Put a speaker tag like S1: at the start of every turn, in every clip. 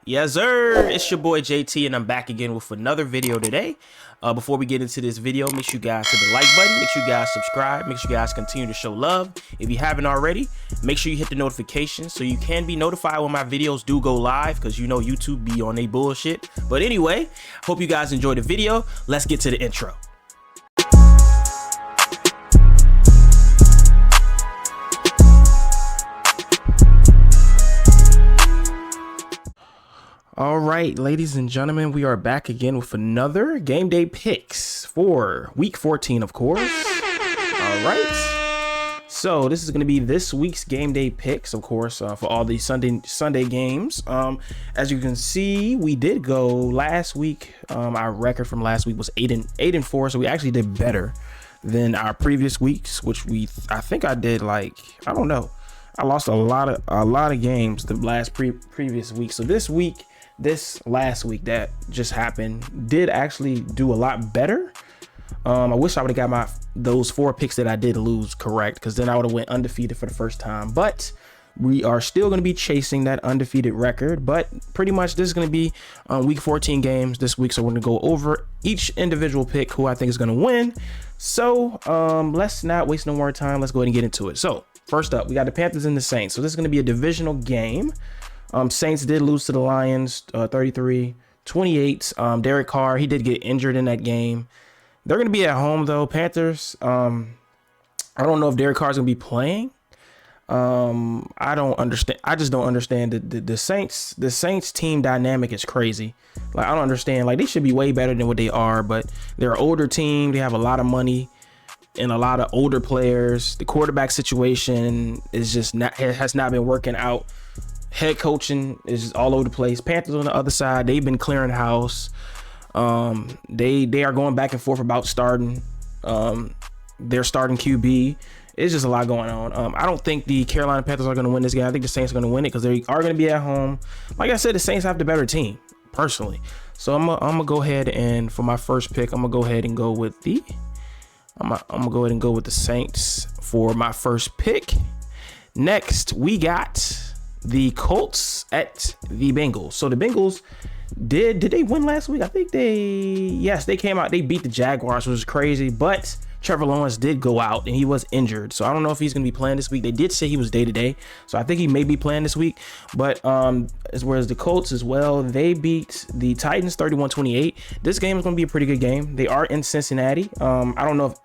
S1: Yes, sir. It's your boy JT, and I'm back again with another video today. Before we get into this video, make sure you guys hit the like button, make sure you guys subscribe, make sure you guys continue to show love. If you haven't already, make sure you hit the notifications so you can be notified when my videos do go live, because you know YouTube be on they bullshit. But anyway, hope you guys enjoyed the video. Let's get to the intro. All right, ladies and gentlemen, we are back again with another game day picks for week 14, of course. All right, so this is going to be this week's game day picks, of course, for all the Sunday games. As you can see, we did go last week. Our record from last week was 8-4, so we actually did better than our previous weeks, which I think I did like, I don't know. I lost a lot of games the last previous week. So this last week that just happened did actually do a lot better. I wish I would have got those 4 picks that I did lose correct, because then I would have went undefeated for the first time. But we are still going to be chasing that undefeated record. But pretty much this is going to be week 14 games this week, so we're going to go over each individual pick who I think is going to win. So let's not waste no more time. Let's go ahead and get into it. So first up, we got the Panthers and the Saints. So this is going to be a divisional game. Saints did lose to the Lions 33-28. Derek Carr, he did get injured in that game. They're going to be at home, though. Panthers, I don't know if Derek Carr is going to be playing. I don't understand. I just don't understand the Saints. The Saints team dynamic is crazy. Like, I don't understand. Like, they should be way better than what they are, but they're an older team. They have a lot of money and a lot of older players. The quarterback situation is just has not been working out. Head coaching is just all over the place. Panthers on the other side, they've been clearing house. They are going back and forth about starting. They're starting QB. It's just a lot going on. I don't think the Carolina Panthers are going to win this game. I think the Saints are going to win it because they are going to be at home. Like I said, the Saints have the better team, personally. So I'm gonna go ahead and for my first pick, I'm gonna go ahead and go with the Saints for my first pick. Next, we got the Colts at the Bengals. So the Bengals did they win last week? I think they came out, they beat the Jaguars, which was crazy, but Trevor Lawrence did go out and he was injured. So I don't know if he's going to be playing this week. They did say he was day-to-day, so I think he may be playing this week. But as well as the Colts as well, they beat the Titans 31-28. This game is going to be a pretty good game. They are in Cincinnati. I don't know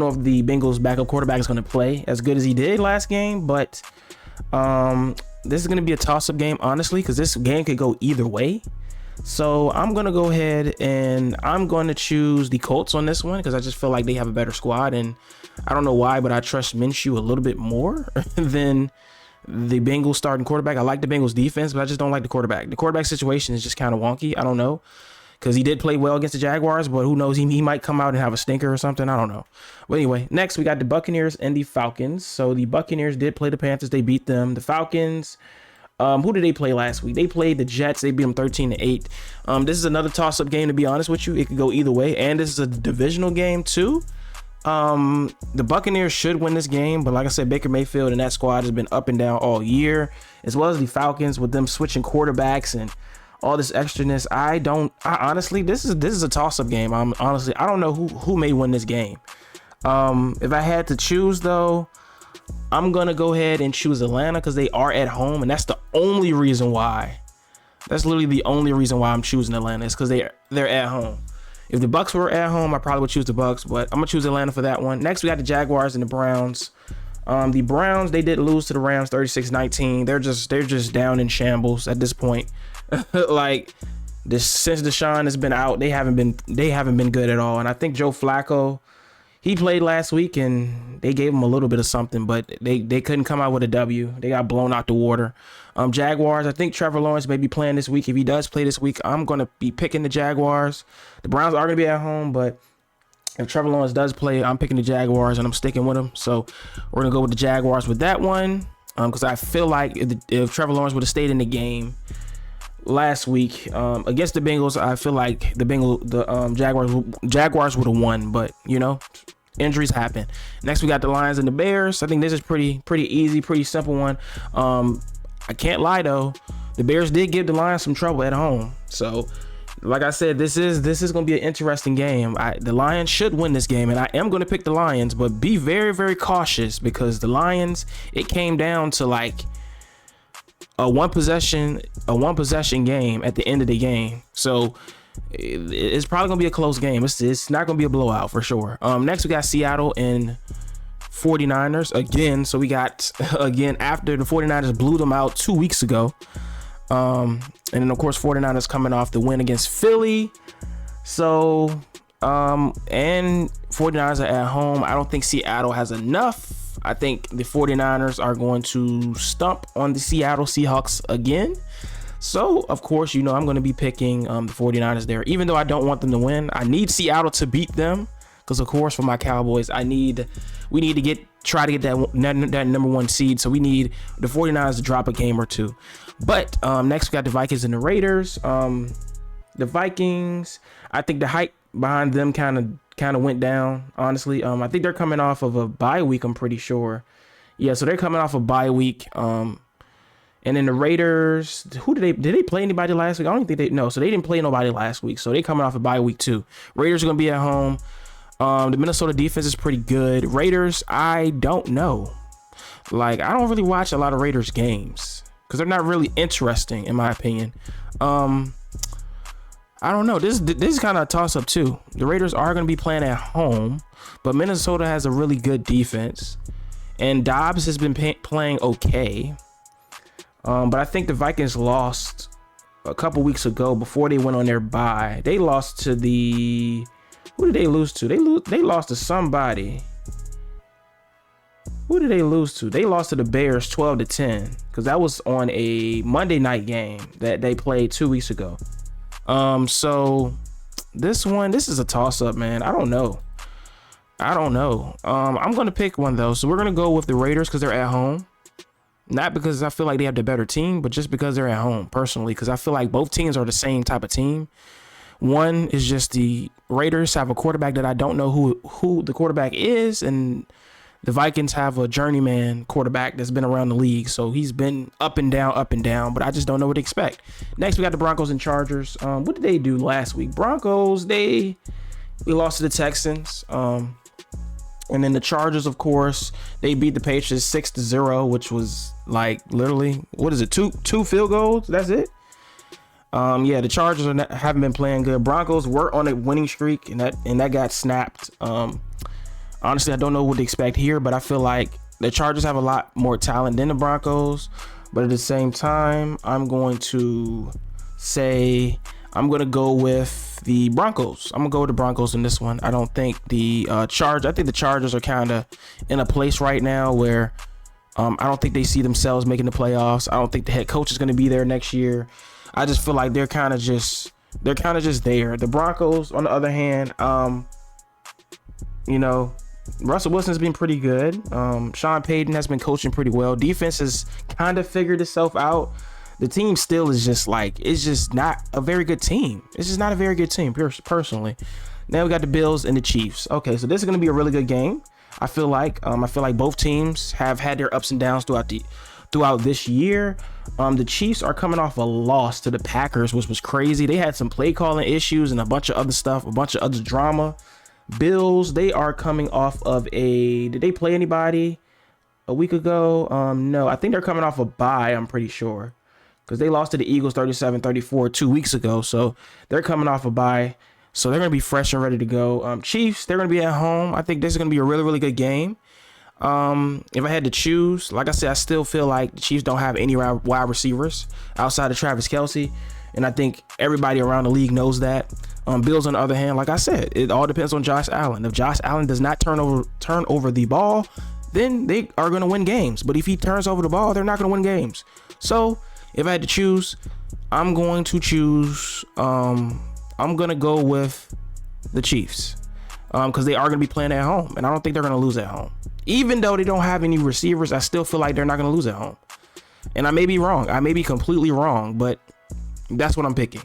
S1: if the Bengals backup quarterback is going to play as good as he did last game, but this is going to be a toss-up game, honestly, because this game could go either way. So I'm going to go ahead and I'm going to choose the Colts on this one because I just feel like they have a better squad. And I don't know why, but I trust Minshew a little bit more than the Bengals starting quarterback. I like the Bengals defense, but I just don't like the quarterback. The quarterback situation is just kind of wonky. I don't know, because he did play well against the Jaguars, but who knows? He might come out and have a stinker or something. I don't know. But anyway, next we got the Buccaneers and the Falcons. So the Buccaneers did play the Panthers. They beat them. The Falcons, who did they play last week? They played the Jets. They beat them 13-8. This is another toss-up game, to be honest with you. It could go either way. And this is a divisional game too. The Buccaneers should win this game, but like I said, Baker Mayfield and that squad has been up and down all year, as well as the Falcons with them switching quarterbacks and all this extraness. I honestly, this is a toss-up game. I don't know who may win this game. If I had to choose, though, I'm gonna go ahead and choose Atlanta because they are at home, and that's the only reason why. That's literally the only reason why I'm choosing Atlanta, is because they're at home. If the Bucks were at home, I probably would choose the Bucks, but I'm gonna choose Atlanta for that one. Next, we got the Jaguars and the Browns. The Browns, they did lose to the Rams 36-19. They're just down in shambles at this point. Like, since Deshaun has been out, they haven't been good at all. And I think Joe Flacco, he played last week and they gave him a little bit of something, but they couldn't come out with a W. They got blown out the water. Jaguars, I think Trevor Lawrence may be playing this week. If he does play this week, I'm going to be picking the Jaguars. The Browns are going to be at home, but if Trevor Lawrence does play, I'm picking the Jaguars and I'm sticking with him. So we're going to go with the Jaguars with that one, because I feel like if Trevor Lawrence would have stayed in the game last week against the Bengals, I feel like the Jaguars would have won, but you know, injuries happen. Next, we got the Lions and the Bears. I think this is pretty easy, pretty simple one. I can't lie though, the Bears did give the Lions some trouble at home. So, like I said, this is going to be an interesting game. The Lions should win this game, and I am going to pick the Lions, but be very, very cautious because the Lions, it came down to like a one possession game at the end of the game. So it's probably going to be a close game. It's not going to be a blowout for sure. Next we got Seattle and 49ers again. So we got again after the 49ers blew them out 2 weeks ago. And then of course 49ers coming off the win against Philly. So and 49ers are at home. I don't think Seattle has enough. I think the 49ers are going to stump on the Seattle Seahawks again. So of course, you know, I'm going to be picking the 49ers there, even though I don't want them to win. I need Seattle to beat them because of course for my Cowboys, we need to try to get that number one seed. So we need the 49ers to drop a game or two. But next we got the Vikings and the Raiders. The Vikings, I think the hype behind them kind of went down, honestly. I think they're coming off of a bye week, I'm pretty sure. Yeah, so they're coming off a bye week. And then the Raiders, did they play anybody last week? I don't think so they didn't play nobody last week. So they coming off a bye week too. Raiders are going to be at home. The Minnesota defense is pretty good. Raiders, I don't know. Like, I don't really watch a lot of Raiders games because they're not really interesting in my opinion. I don't know. This is kind of a toss-up too. The Raiders are going to be playing at home, but Minnesota has a really good defense, and Dobbs has been playing okay. But I think the Vikings lost a couple weeks ago before they went on their bye. They lost to who did they lose to? They lost to somebody. Who did they lose to? They lost to the Bears 12-10 because that was on a Monday night game that they played 2 weeks ago. So this is a toss-up, man. I don't know. I'm gonna pick one though. So we're gonna go with the Raiders because they're at home. Not because I feel like they have the better team, but just because they're at home personally. Because I feel like both teams are the same type of team. One is just the Raiders have a quarterback that I don't know who the quarterback is, and the Vikings have a journeyman quarterback that's been around the league. So he's been up and down, but I just don't know what to expect. Next, we got the Broncos and Chargers. What did they do last week? Broncos, we lost to the Texans. And then the Chargers, of course, they beat the Patriots 6-0, which was like literally, what is it? Two field goals. That's it. Yeah, the Chargers haven't been playing good. Broncos were on a winning streak, and that got snapped. Honestly, I don't know what to expect here, but I feel like the Chargers have a lot more talent than the Broncos. But at the same time, I'm going to go with the Broncos. I'm going to go with the Broncos in this one. I don't think I think the Chargers are kind of in a place right now where I don't think they see themselves making the playoffs. I don't think the head coach is going to be there next year. I just feel like they're kind of just there. The Broncos, on the other hand, you know, Russell Wilson's been pretty good. Sean Payton has been coaching pretty well. Defense has kind of figured itself out. The team still is just like, it's just not a very good team. It's just not a very good team, personally. Now we got the Bills and the Chiefs. Okay, so this is going to be a really good game. I feel like both teams have had their ups and downs throughout this year. The Chiefs are coming off a loss to the Packers, which was crazy. They had some play calling issues and a bunch of other stuff, a bunch of other drama. Bills, they are coming off of did they play anybody a week ago? No, I think they're coming off a bye, I'm pretty sure, because they lost to the Eagles 37-34 2 weeks ago. So they're coming off a bye. So they're going to be fresh and ready to go. Chiefs, they're going to be at home. I think this is going to be a really, really good game. If I had to choose, like I said, I still feel like the Chiefs don't have any wide receivers outside of Travis Kelce. And I think everybody around the league knows that. Bills, on the other hand, like I said, it all depends on Josh Allen. If Josh Allen does not turn over the ball, then they are going to win games. But if he turns over the ball, they're not going to win games. So if I had to choose, I'm going to go with the Chiefs because they are going to be playing at home, and I don't think they're going to lose at home. Even though they don't have any receivers, I still feel like they're not going to lose at home. And I may be wrong. I may be completely wrong, but that's what I'm picking.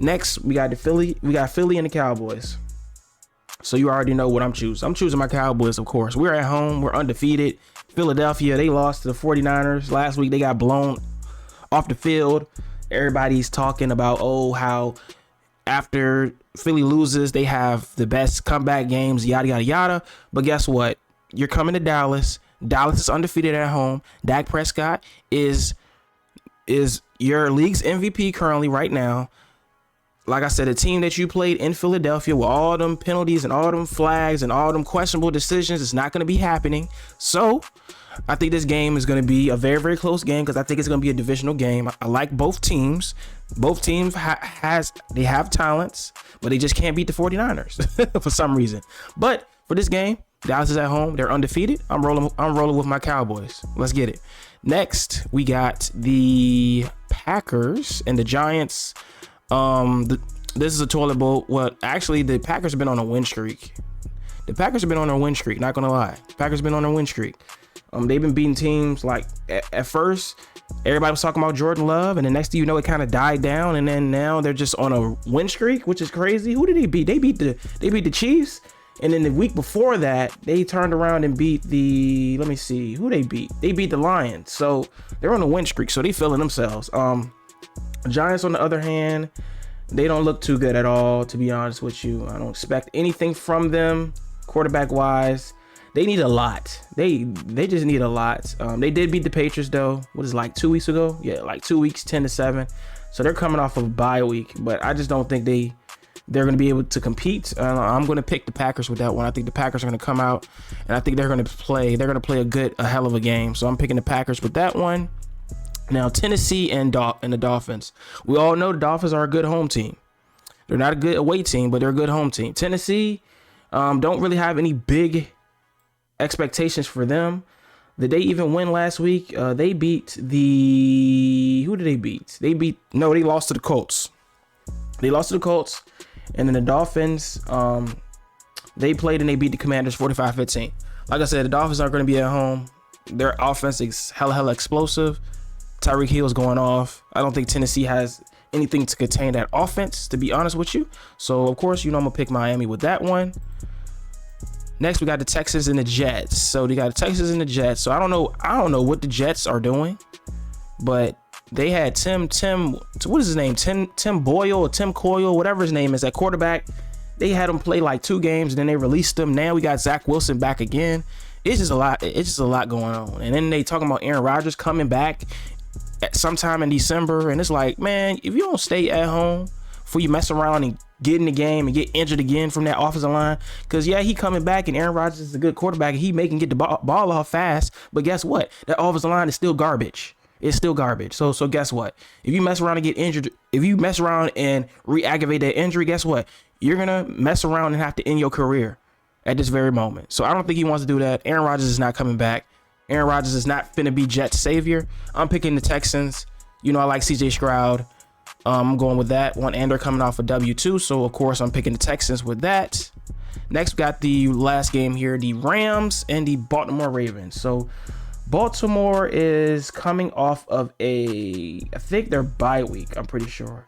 S1: Next, we got Philly and the Cowboys. So you already know what I'm choosing. I'm choosing my Cowboys, of course. We're at home. We're undefeated. Philadelphia, they lost to the 49ers last week. They got blown off the field, everybody's talking about, oh, how after Philly loses, they have the best comeback games, yada, yada, yada. But guess what? You're coming to Dallas. Dallas is undefeated at home. Dak Prescott is your league's MVP currently right now. Like I said, a team that you played in Philadelphia with all them penalties and all them flags and all them questionable decisions is not going to be happening. So I think this game is going to be a very, very close game because I think it's going to be a divisional game. I like both teams. Both teams they have talents, but they just can't beat the 49ers for some reason. But for this game, Dallas is at home. They're undefeated. I'm rolling with my Cowboys. Let's get it. Next, we got the Packers and the Giants. This is a toilet bowl. Well, actually, the Packers have been on a win streak. Not gonna lie, Packers have been on a win streak. They've been beating teams like at first everybody was talking about Jordan Love, and the next thing you know, it kind of died down, and then now they're just on a win streak, which is crazy. Who did they beat? They beat the Chiefs, and then the week before that, they turned around and beat the. Let me see who they beat. They beat the Lions, so they're on a win streak. So they feeling themselves. Giants, on the other hand, they don't look too good at all, to be honest with you. I don't expect anything from them quarterback wise. They need a lot. They just need a lot. They did beat the Patriots though. What is it, like 2 weeks ago? Yeah, like 2 weeks, 10-7. So they're coming off of a bye week, but I just don't think they're going to be able to compete. I'm going to pick the Packers with that one. I think the Packers are going to come out, and I think they're going to play a hell of a game. So I'm picking the Packers with that one. Now, Tennessee and the Dolphins. We all know the Dolphins are a good home team. They're not a good away team, but they're a good home team. Tennessee don't really have any big expectations for them. Did they even win last week? They beat who did they beat? They lost to the Colts. And then the Dolphins, they played and they beat the Commanders 45-15. Like I said, the Dolphins aren't going to be at home. Their offense is hella explosive. Tyreek Hill's going off. I don't think Tennessee has anything to contain that offense, to be honest with you. So, of course, I'm going to pick Miami with that one. Next, we got the Texans and the Jets. So, they got the Texans and the Jets. So, I don't know what the Jets are doing, but they had Tim, what is his name? Tim Boyle or Tim Coyle, whatever his name is, at quarterback. They had him play like 2 games, and then they released him. Now we got Zach Wilson back again. It's just a lot going on. And then they talking about Aaron Rodgers coming back at sometime in December, and it's like, man, if you don't stay at home before you mess around and get in the game and get injured again from that offensive line, because yeah, he coming back and Aaron Rodgers is a good quarterback and he can get the ball off fast, but guess what? That offensive line is still garbage. It's still garbage. So guess what? If you mess around and get injured, if you mess around and re-aggravate that injury, guess what? You're gonna mess around and have to end your career at this very moment. So I don't think he wants to do that. Aaron Rodgers is not coming back. Aaron Rodgers is not finna be Jets savior. I'm picking the Texans. I like CJ Stroud. I'm going with that one, and they're coming off a W2, so of course I'm picking the Texans with that. Next, we got the last game here, the Rams and the Baltimore Ravens. So Baltimore is coming off of I think their bye week, I'm pretty sure.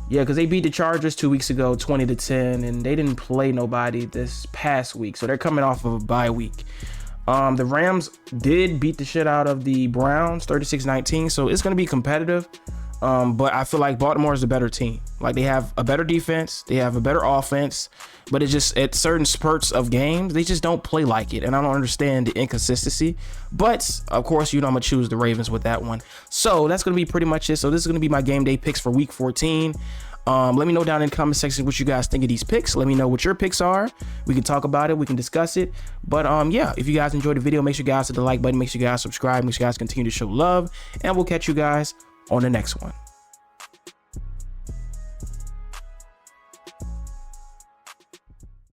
S1: Yeah, because they beat the Chargers 2 weeks ago, 20-10, and they didn't play nobody this past week, so they're coming off of a bye week. The Rams did beat the shit out of the Browns 36-19, so it's going to be competitive. But I feel like Baltimore is a better team. Like, they have a better defense, they have a better offense, but it's just at certain spurts of games, they just don't play like it. And I don't understand the inconsistency. But of course, I'm gonna choose the Ravens with that one. So that's gonna be pretty much it. So this is gonna be my game day picks for week 14. Let me know down in the comment section what you guys think of these picks. Let me know what your picks are. We can talk about it. We can discuss it. But yeah, if you guys enjoyed the video, make sure you guys hit the like button. Make sure you guys subscribe. Make sure you guys continue to show love. And we'll catch you guys on the next one.